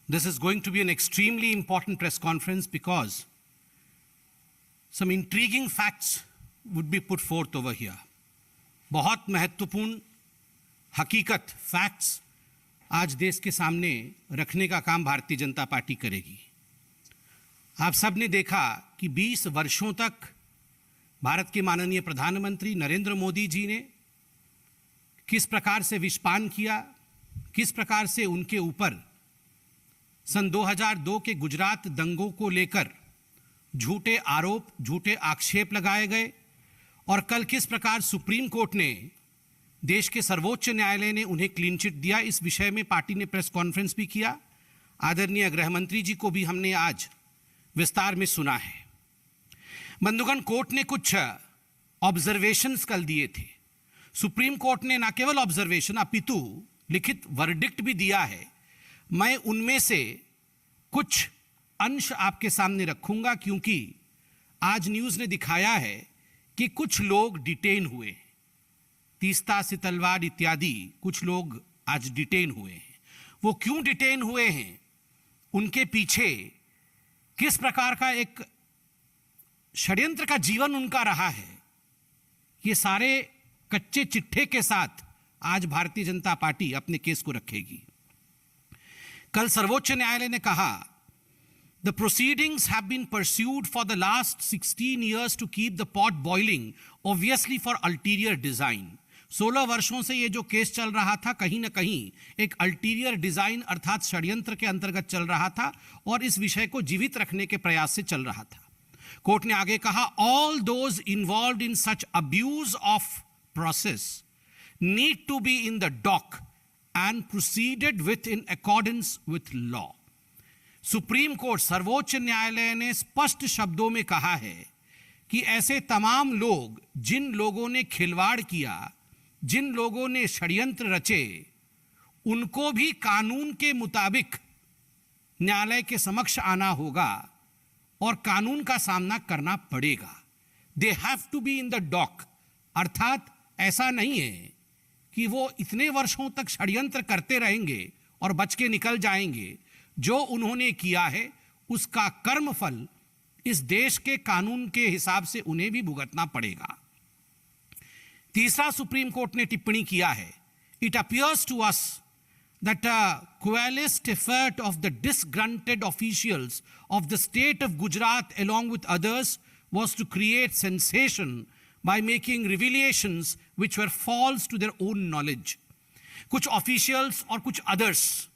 This is going to be an extremely important press conference because some intriguing facts would be put forth over here. बहुत महत्वपूर्ण हकीकत facts आज देश के सामने रखने का काम भारतीय जनता पार्टी करेगी। आप सब ने देखा कि 20 वर्षों तक भारत के माननीय प्रधानमंत्री नरेंद्र मोदी जी ने किस प्रकार से विषपान किया, किस प्रकार से उनके ऊपर सन 2002 के गुजरात दंगों को लेकर झूठे आरोप, झूठे आक्षेप लगाए गए और कल किस प्रकार सुप्रीम कोर्ट ने, देश के सर्वोच्च न्यायालय ने उन्हें क्लीन चिट दिया। इस विषय में पार्टी ने प्रेस कॉन्फ्रेंस भी किया। आदरणीय गृह मंत्री जी को भी हमने आज विस्तार में सुना है। बंधुगण, कोर्ट ने कुछ ऑब्जर्वेशंस कल दिए थे। सुप्रीम कोर्ट ने न केवल ऑब्जर्वेशन अपितु लिखित वर्डिक्ट भी दिया है। मैं उनमें से कुछ अंश आपके सामने रखूंगा क्योंकि आज न्यूज़ ने दिखाया है कि कुछ लोग डिटेन हुए हैं। तीस्ता, सितलवाड़ इत्यादि कुछ लोग आज डिटेन हुए हैं। वो क्यों डिटेन हुए हैं, उनके पीछे किस प्रकार का एक षड्यंत्र का जीवन उनका रहा है, ये सारे कच्चे चिट्ठे के साथ आज भारतीय जनता पार्टी अपने केस को रखेगी। कल सर्वोच्च न्यायालय ने कहा, The proceedings have been pursued for the last 16 years to keep the pot boiling, obviously for ulterior design. 16 वर्षों से ये जो केस चल रहा था कहीं ना कहीं एक अल्टीरियर डिजाइन अर्थात षड्यंत्र के अंतर्गत चल रहा था और इस विषय को जीवित रखने के प्रयास से चल रहा था। कोर्ट ने आगे कहा, all those involved in such abuse of process need to be in the dock and proceeded with in accordance with law. Supreme court, सर्वोच्च न्यायालय ने स्पष्ट शब्दों में कहा है कि ऐसे तमाम लोग, जिन लोगों ने खिलवाड़ किया, जिन लोगों ने षड्यंत्र रचे, उनको भी कानून के मुताबिक न्यायालय के समक्ष आना होगा और कानून का सामना करना पड़ेगा। They have to be in the dock, अर्थात ऐसा नहीं है कि वो इतने वर्षों तक षड्यंत्र करते रहेंगे और बच के निकल जाएंगे। जो उन्होंने किया है उसका कर्मफल इस देश के कानून के हिसाब से उन्हें भी भुगतना पड़ेगा। तीसरा, सुप्रीम कोर्ट ने टिप्पणी किया है, it appears to us that a coalesced effort of the disgruntled officials of the state of Gujarat along with others was to create sensation by making revelations which were false to their own knowledge. कुछ officials और कुछ others,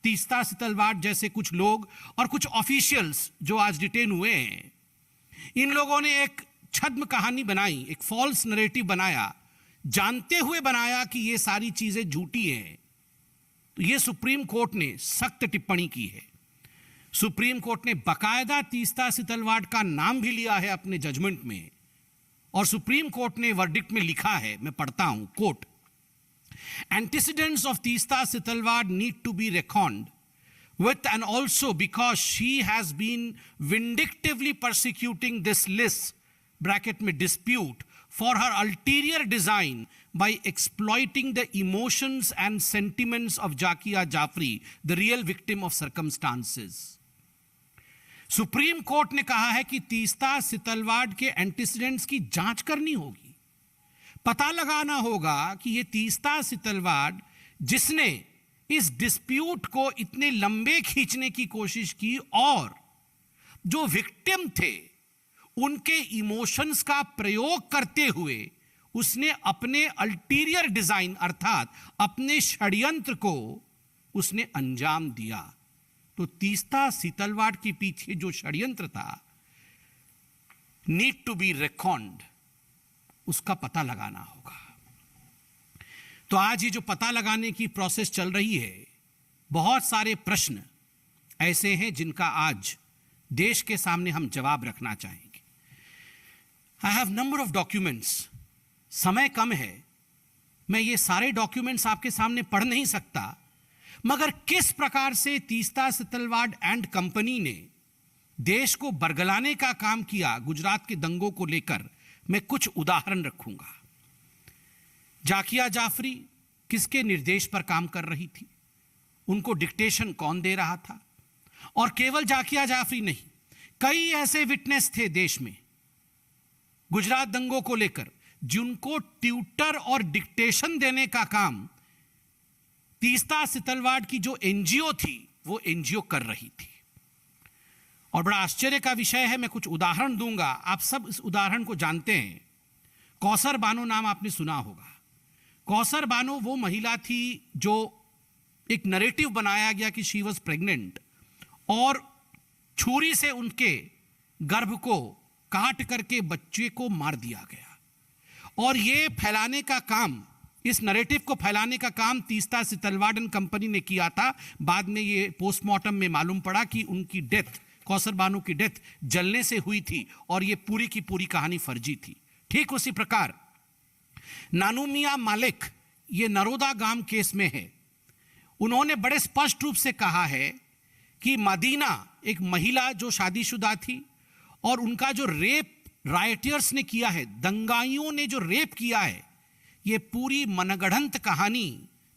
Teesta, Setalvad जैसे कुछ लोग और कुछ officials जो आज डिटेन हुए हैं, इन लोगों ने एक छद्म कहानी बनाई, एक फॉल्स नरेटिव बनाया, जानते हुए बनाया कि ये सारी चीजें झूठी हैं। तो ये सुप्रीम कोर्ट ने सख्त टिप्पणी की है। सुप्रीम कोर्ट ने बकायदा तीस्ता, सितलवाड़ का नाम भी लिया है अपने जजमेंट में और सुप्रीम कोर्ट ने वर्डिक्ट में लिखा है, मैं पढ़ता हूं, court, antecedents of Teesta Sitalwad need to be reckoned with, and also because she has been vindictively persecuting this list bracket में dispute for her ulterior design by exploiting the emotions and sentiments of Zakia Jafri, the real victim of circumstances. Supreme court ने कहा है कि तीस्ता, सितलवाड़ के antecedents की जांच करनी होगी, पता लगाना होगा कि ये तीस्ता, सितलवाड़ जिसने इस डिस्प्यूट को इतने लंबे खींचने की कोशिश की और जो विक्टिम थे उनके इमोशंस का प्रयोग करते हुए उसने अपने अल्टीरियर डिजाइन अर्थात अपने षड्यंत्र को उसने अंजाम दिया। तो तीस्ता, सितलवाड़ के पीछे जो षड्यंत्र था, नीड टू बी रेकॉन्ड, उसका पता लगाना होगा। तो आज ये जो पता लगाने की प्रोसेस चल रही है, बहुत सारे प्रश्न ऐसे हैं जिनका आज देश के सामने हम जवाब रखना चाहेंगे। I have number of documents, समय कम है, मैं ये सारे डॉक्यूमेंट्स आपके सामने पढ़ नहीं सकता, मगर किस प्रकार से तीस्ता, सितलवाड़ एंड कंपनी ने देश को बरगलाने का काम किया गुजरात के दंगों को लेकर, मैं कुछ उदाहरण रखूंगा। जाकिया जाफरी किसके निर्देश पर काम कर रही थी, उनको डिक्टेशन कौन दे रहा था, और केवल जाकिया जाफरी नहीं, कई ऐसे विटनेस थे देश में गुजरात दंगों को लेकर जिनको ट्यूटर और डिक्टेशन देने का काम तीस्ता सितलवाड़ की जो एनजीओ थी वो एनजीओ कर रही थी। और बड़ा आश्चर्य का विषय है, मैं कुछ उदाहरण दूंगा, आप सब इस उदाहरण को जानते हैं। कौसर बानो नाम आपने सुना होगा। कौसर बानो वो महिला थी जो एक नरेटिव बनाया गया कि शी वॉज प्रेग्नेंट और छुरी से उनके गर्भ को काट करके बच्चे को मार दिया गया। और ये फैलाने का काम, इस नरेटिव को फैलाने का काम तीस्ता सितलवाड़ एंड कंपनी ने किया था। बाद में ये पोस्टमार्टम में मालूम पड़ा कि उनकी डेथ, कौसर बानो की डेथ जलने से हुई थी और ये पूरी की पूरी कहानी फर्जी थी। ठीक उसी प्रकार नानूमिया मालिक, ये नरोदा गांव केस में है, उन्होंने बड़े स्पष्ट रूप से कहा है कि मदीना एक महिला जो शादीशुदा थी और उनका जो रेप राइटर्स ने किया है, दंगाइयों ने जो रेप किया है, ये पूरी मनगढ़ंत कहानी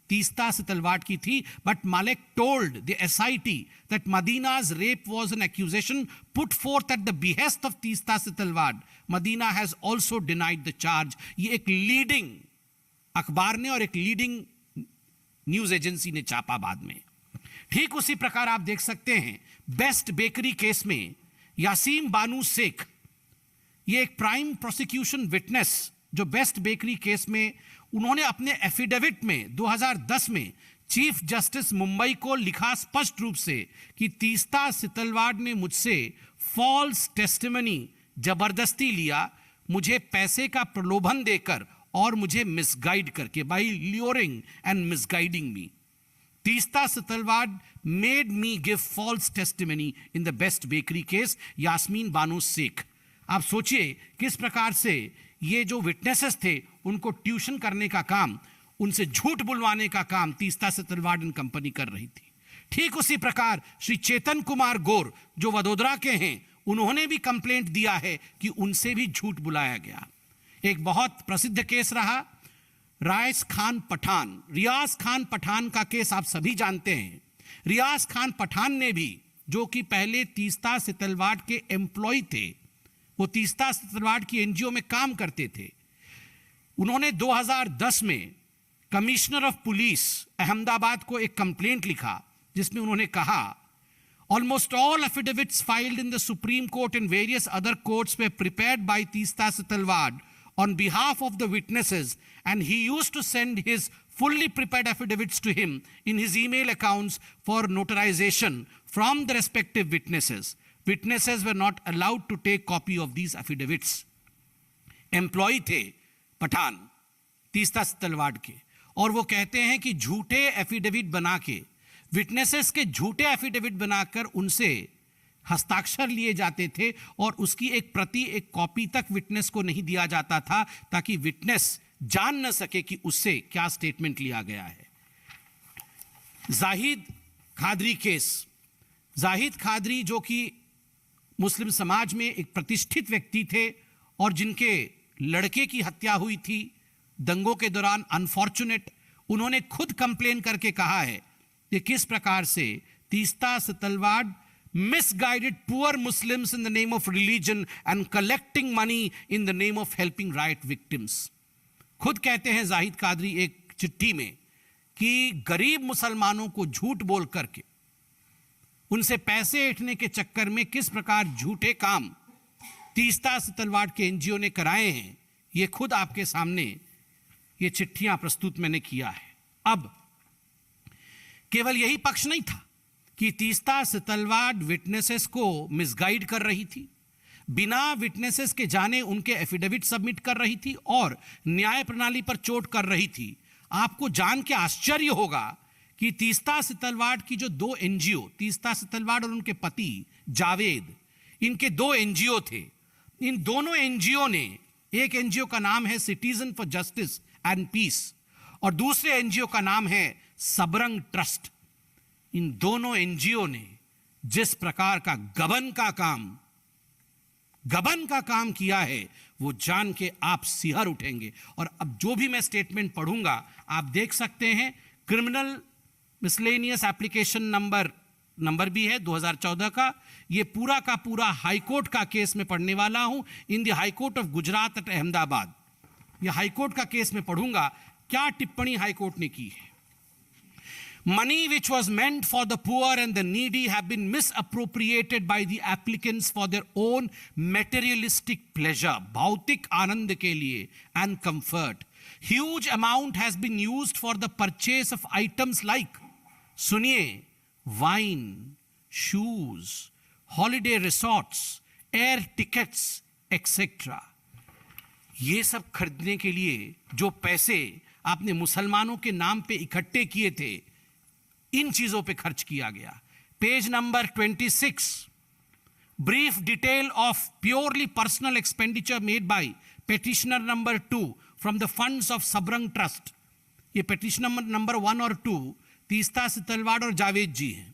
तीस्ता सितलवाड़ की थी। But Malik told the SIT that Madina's rape was an accusation put forth at the behest of Teesta Setalvad. Madina has also denied the charge. ये एक लीडिंग अखबार ने और एक लीडिंग न्यूज एजेंसी ने छापा बाद में। ठीक उसी प्रकार आप देख सकते हैं बेस्ट बेकरी केस में यासीम बानू शेख, ये एक प्राइम प्रोसिक्यूशन विटनेस जो बेस्ट बेकरी केस में, उन्होंने अपने एफिडेविट में 2010 में चीफ जस्टिस मुंबई को लिखा स्पष्ट रूप से कि तीस्ता सितलवाड़ ने मुझसे फॉल्स टेस्टिमनी जबरदस्ती लिया, मुझे पैसे का प्रलोभन देकर और मुझे मिसगाइड करके, by luring and misguiding me. Teesta Setalvad made me give false testimony in the best bakery case, Yasmin Bano Sheikh. आप सोचिए किस प्रकार से ये जो विटनेसेस थे उनको ट्यूशन करने का काम, उनसे झूठ बुलवाने का काम तीस्ता सितलवाड़ एंड कंपनी कर रही थी। ठीक उसी प्रकार श्री चेतन कुमार गौर जो वडोदरा के हैं, उन्होंने भी कंप्लेंट दिया है कि उनसे भी झूठ बुलाया गया। एक बहुत प्रसिद्ध केस रहा रियाज खान पठान का केस आप सभी जानते हैं। रियाज खान पठान ने भी, जो कि पहले तीस्ता सितलवाड़ के एम्प्लॉय थे, वो तीस्ता सितलवाड़ की एनजीओ में काम करते थे, उन्होंने 2010 में कमिश्नर ऑफ पुलिस अहमदाबाद को एक कंप्लेंट लिखा जिसमें उन्होंने कहा almost all affidavits filed in the Supreme Court and various other courts were prepared by Teesta Setalvad on behalf of the witnesses, and he used to send his fully prepared affidavits to him in his email accounts for notarization from the respective witnesses. Witnesses were not allowed to take copy of these affidavits. Employee थे पठान तीस्ता सितलवाड़ के, और वो कहते हैं कि झूठे affidavit बना के, विटनेसेस के झूठे एफिडेविट बनाकर उनसे हस्ताक्षर लिए जाते थे और उसकी एक प्रति, एक कॉपी तक विटनेस को नहीं दिया जाता था ताकि विटनेस जान न सके कि उससे क्या स्टेटमेंट लिया गया है। जाहिद खादरी केस, जाहिद खादरी जो कि मुस्लिम समाज में एक प्रतिष्ठित व्यक्ति थे और जिनके लड़के की हत्या हुई थी दंगों के दौरान, अनफॉर्चुनेट, उन्होंने खुद कंप्लेन करके कहा है कि किस प्रकार से Teesta Setalvad misguided poor Muslims in the name of religion and collecting money in the name of helping riot victims. खुद कहते हैं जाहिद खादरी एक चिट्ठी में कि गरीब मुसलमानों को झूठ बोल करके उनसे पैसे ऐंठने के चक्कर में किस प्रकार झूठे काम तीस्ता सितलवाड़ के एनजीओ ने कराए हैं, ये खुद आपके सामने ये चिट्ठियां प्रस्तुत मैंने किया है। अब केवल यही पक्ष नहीं था कि तीस्ता सितलवाड़ विटनेसेस को मिसगाइड कर रही थी, बिना विटनेसेस के जाने उनके एफिडेविट सबमिट कर रही थी और न्याय प्रणाली पर चोट कर रही थी। आपको जान के आश्चर्य होगा कि तीस्ता सितलवाड़ की जो दो एनजीओ, तीस्ता सितलवाड़ और उनके पति जावेद, इनके दो एनजीओ थे। इन दोनों एनजीओ ने, एक एनजीओ का नाम है Citizen for Justice and Peace और दूसरे एनजीओ का नाम है सबरंग ट्रस्ट। इन दोनों एनजीओ ने जिस प्रकार का गबन का काम किया है वो जान के आप सिहर उठेंगे। और अब जो भी मैं स्टेटमेंट पढ़ूंगा आप देख सकते हैं, criminal miscellaneous application number number भी है 2014 का। ये पूरा का पूरा हाईकोर्ट का केस में पढ़ने वाला हूं, in the high court of Gujarat at Ahmedabad. ये हाईकोर्ट का केस में पढ़ूंगा, क्या टिप्पणी हाईकोर्ट ने की है। Money which was meant for the poor and the needy have been misappropriated by the applicants for their own materialistic pleasure, भौतिक आनंद के लिए, and comfort. Huge amount has been used for the purchase of items like, सुनिए, wine, shoes, holiday resorts, air tickets, etc. ये सब खरीदने के लिए जो पैसे आपने मुसलमानों के नाम पे इकट्ठे किए थे, इन चीजों पे खर्च किया गया। Page number 26, brief detail of purely personal expenditure made by petitioner number 2 from the funds of Sabrang trust. ये पेटिशनर नंबर 1 और 2 तीस्ता सितलवाड़ और जावेद जी हैं।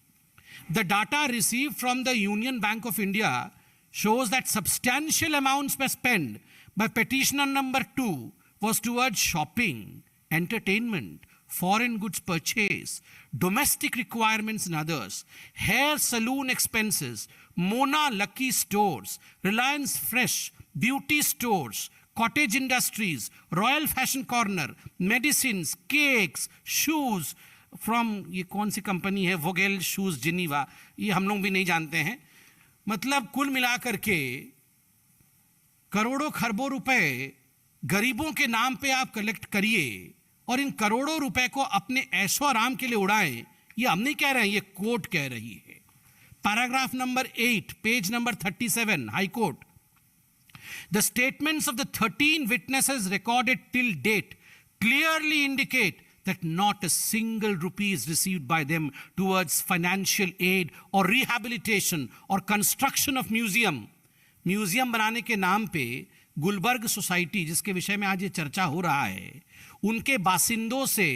The data receive from the union bank of India shows that substantial amounts were spent by petitioner number 2 was towards shopping, entertainment, foreign goods purchase, domestic requirements and others, hair salon expenses, Mona Lucky stores, Reliance Fresh, beauty stores, cottage industries, Royal Fashion Corner, medicines, cakes, shoes from ये कौन सी company है, Vogel shoes Geneva, ये हम लोग भी नहीं जानते हैं। मतलब कुल मिलाकर के करोड़ों खरबों रुपए गरीबों के नाम पे आप कलेक्ट करिए और इन करोड़ों रुपए को अपने ऐशो आराम के लिए उड़ाएं। ये हम नहीं कह रहे हैं, ये कोर्ट कह रही है। Paragraph number 8, page number 37, high court. The statements of the 13 witnesses recorded till date clearly indicate that not a single rupee is received by them towards financial aid or rehabilitation or construction of museum. Museum बनाने के नाम पे Gulberg society, जिसके विषय में आज ये चर्चा हो रहा है, उनके बासिंदों से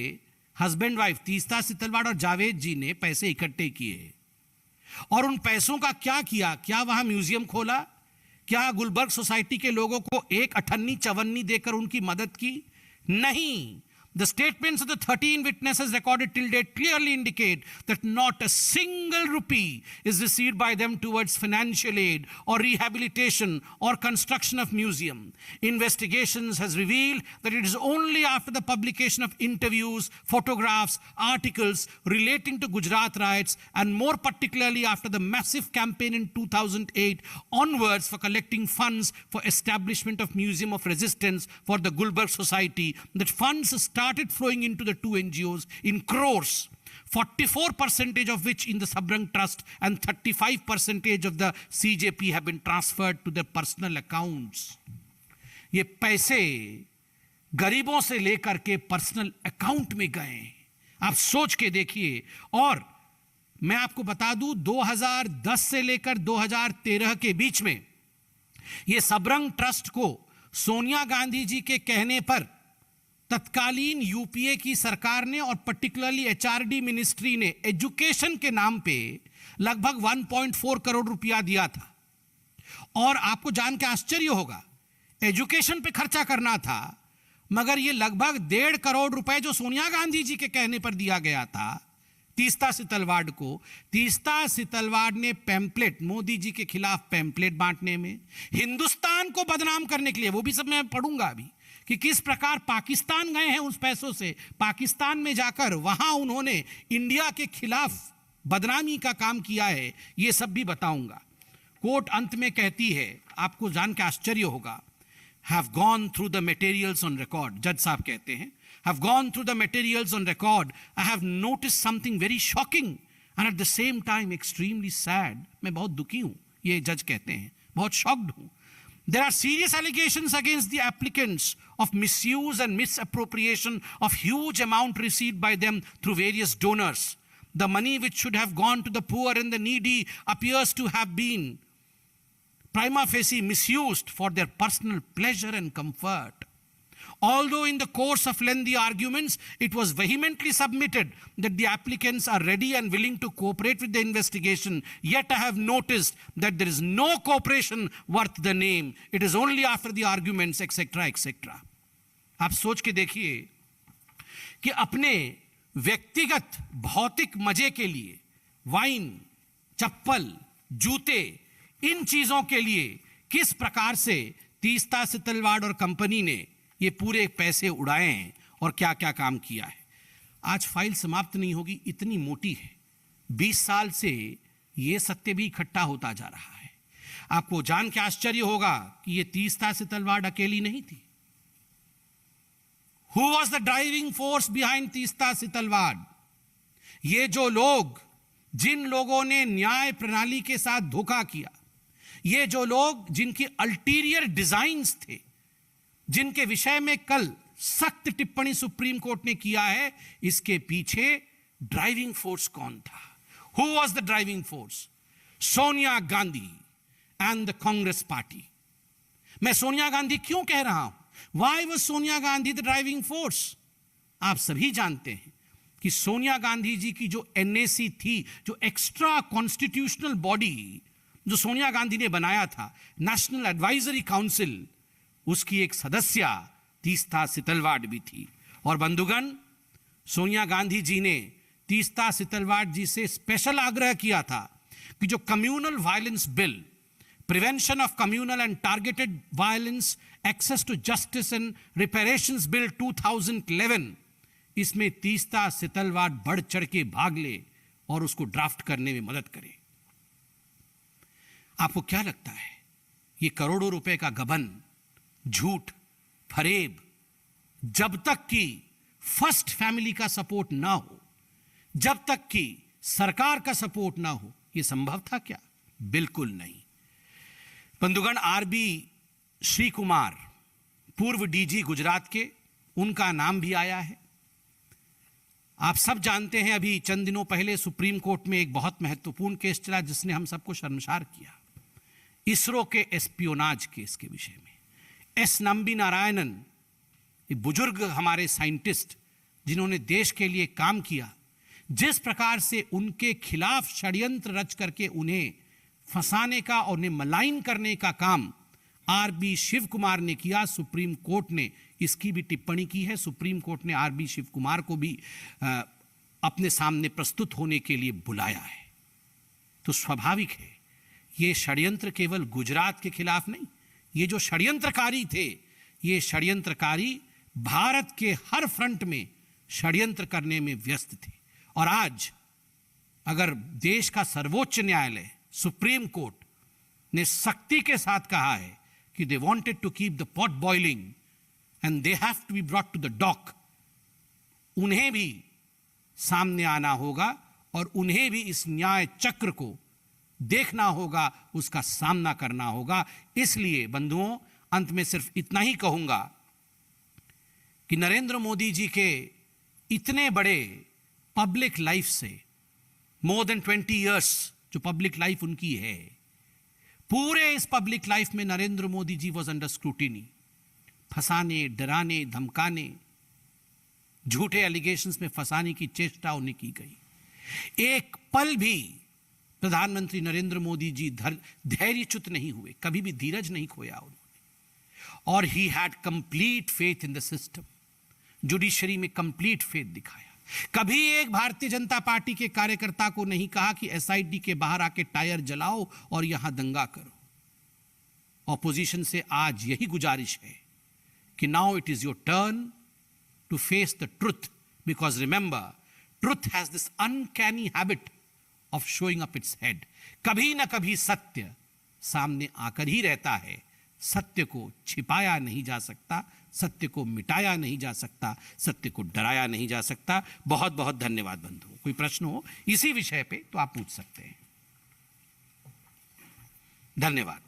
हस्बैंड वाइफ तीस्ता सितलवाड़ और जावेद जी ने पैसे इकट्ठे किए और उन पैसों का क्या किया? क्या वहां म्यूजियम खोला? क्या गुलबर्ग सोसाइटी के लोगों को एक अठन्नी चवन्नी देकर उनकी मदद की? नहीं। The statements of the 13 witnesses recorded till date clearly indicate that not a single rupee is received by them towards financial aid or rehabilitation or construction of museum. Investigations has revealed that it is only after the publication of interviews, photographs, articles relating to Gujarat riots, and more particularly after the massive campaign in 2008 onwards for collecting funds for establishment of Museum of Resistance for the Gulbarg Society, that funds started flowing into the two NGOs in crores, 44% of which in the Sabrang Trust and 35% of the CJP have been transferred to their personal accounts. ये पैसे गरीबों से लेकर के personal account में गए, आप सोच के देखिए। और मैं आपको बता दूं, 2010 से लेकर 2013 के बीच में ये सबरंग ट्रस्ट को सोनिया गांधी जी के कहने पर तत्कालीन यूपीए की सरकार ने और पर्टिकुलरली एचआरडी मिनिस्ट्री ने एजुकेशन के नाम पे लगभग 1.4 करोड़ रुपया दिया था। और आपको जान के आश्चर्य होगा, एजुकेशन पे खर्चा करना था, मगर ये लगभग 1.5 करोड़ रुपए जो सोनिया गांधी जी के कहने पर दिया गया था तीस्ता सितलवाड़ को, तीस्ता सितलवाड़ ने पैम्पलेट, मोदी जी के खिलाफ पैम्पलेट बांटने में, हिंदुस्तान को बदनाम करने के लिए, वो भी सब मैं पढ़ूंगा अभी कि किस प्रकार पाकिस्तान गए हैं उस पैसों से, पाकिस्तान में जाकर वहां उन्होंने इंडिया के खिलाफ बदनामी का काम किया है, ये सब भी बताऊंगा। कोर्ट अंत में कहती है, आपको जान के आश्चर्य होगा, have gone through the materials on record, जज साहब कहते हैं, have gone through the materials on record, I have notice something very shocking and at the same time extremely sad. मैं बहुत दुखी हूं, ये जज कहते हैं, बहुत शॉक्ड हूं। There are serious allegations against the applicants of misuse and misappropriation of huge amount received by them through various donors. The money which should have gone to the poor and the needy appears to have been prima facie misused for their personal pleasure and comfort. Although in the course of lengthy arguments, it was vehemently submitted that the applicants are ready and willing to cooperate with the investigation, yet I have noticed that there is no cooperation worth the name. It is only after the arguments, etc., etc. आप सोच के देखिए कि अपने व्यक्तिगत भौतिक मजे के लिए वाइन, चप्पल, जूते, इन चीजों के लिए किस प्रकार से तीस्ता सितलवाड़ और कंपनी ने ये पूरे पैसे उड़ाए हैं और क्या क्या काम किया है। आज फाइल समाप्त नहीं होगी, इतनी मोटी है। 20 साल से ये सत्य भी इकट्ठा होता जा रहा है। आपको जान के आश्चर्य होगा कि ये तीस्ता सितलवाड़ अकेली नहीं थी। Who was the driving force behind Teesta Setalvad? ये जो लोग, जिन लोगों ने न्याय प्रणाली के साथ धोखा किया, ये जो लोग जिनकी अल्टीरियर डिजाइन्स थे, जिनके विषय में कल सख्त टिप्पणी सुप्रीम कोर्ट ने किया है, इसके पीछे ड्राइविंग फोर्स कौन था? Who was the driving force? Sonia Gandhi and the Congress party. मैं सोनिया गांधी क्यों कह रहा हूं? Why was Sonia Gandhi the driving force? आप सभी जानते हैं कि सोनिया गांधी जी की जो एनएसी थी, जो एक्स्ट्रा कॉन्स्टिट्यूशनल बॉडी जो सोनिया गांधी ने बनाया था, नेशनल एडवाइजरी काउंसिल, उसकी एक सदस्य तीस्ता सितलवाड़ भी थी। और बंधुगण, सोनिया गांधी जी ने तीस्ता सितलवाड़ जी से स्पेशल आग्रह किया था कि जो communal violence bill, prevention of communal and targeted violence, access to justice and reparations bill 2011, इसमें तीस्ता सितलवाड़ बढ़ चढ़ के भाग ले और उसको ड्राफ्ट करने में मदद करे। आपको क्या लगता है, ये करोड़ों रुपए का गबन, झूठ, फरेब, जब तक कि फर्स्ट फैमिली का सपोर्ट ना हो, जब तक कि सरकार का सपोर्ट ना हो, यह संभव था क्या? बिल्कुल नहीं। बंधुगण, आरबी श्री कुमार, पूर्व डीजी गुजरात के, उनका नाम भी आया है। आप सब जानते हैं, अभी चंद दिनों पहले सुप्रीम कोर्ट में एक बहुत महत्वपूर्ण केस चला जिसने हम सबको शर्मसार किया, इसरो के एस्पियोनाज केस के विषय में। एस नंबी नारायणन, एक बुजुर्ग हमारे साइंटिस्ट जिन्होंने देश के लिए काम किया, जिस प्रकार से उनके खिलाफ षड्यंत्र रच करके उन्हें फंसाने का और उन्हें मलाइन करने का काम आरबी शिव कुमार ने किया, सुप्रीम कोर्ट ने इसकी भी टिप्पणी की है। सुप्रीम कोर्ट ने आरबी शिव कुमार को भी अपने सामने प्रस्तुत होने के लिए बुलाया है। तो स्वाभाविक है, ये षड्यंत्र केवल गुजरात के खिलाफ नहीं, ये जो षड्यंत्रकारी थे, ये षड्यंत्रकारी भारत के हर फ्रंट में षड्यंत्र करने में व्यस्त थे। और आज अगर देश का सर्वोच्च न्यायालय सुप्रीम कोर्ट ने सख्ती के साथ कहा है कि they wanted to keep the pot boiling and they have to be brought to the dock, उन्हें भी सामने आना होगा और उन्हें भी इस न्याय चक्र को देखना होगा, उसका सामना करना होगा। इसलिए बंधुओं, अंत में सिर्फ इतना ही कहूंगा कि नरेंद्र मोदी जी के इतने बड़े पब्लिक लाइफ से, मोर देन 20 इयर्स जो पब्लिक लाइफ उनकी है, पूरे इस पब्लिक लाइफ में Narendra Modi ji was under scrutiny. फंसाने, डराने, धमकाने, झूठे एलिगेशंस में फंसाने की चेष्टा उन्हें की गई। एक पल भी प्रधानमंत्री नरेंद्र मोदी जी धैर्यच्युत नहीं हुए, कभी भी धीरज नहीं खोया उन्होंने। और he had complete faith in the system, judiciary में कंप्लीट फेथ दिखाया। कभी एक भारतीय जनता पार्टी के कार्यकर्ता को नहीं कहा कि एसआईटी के बाहर आके टायर जलाओ और यहां दंगा करो। ऑपोजिशन से आज यही गुजारिश है कि now it is your turn to face the truth, because remember, truth has this uncanny habit of showing up its head. कभी ना कभी सत्य सामने आकर ही रहता है। सत्य को छिपाया नहीं जा सकता, सत्य को मिटाया नहीं जा सकता, सत्य को डराया नहीं जा सकता। बहुत बहुत धन्यवाद बंधुओं। कोई प्रश्न हो इसी विषय पे तो आप पूछ सकते हैं। धन्यवाद।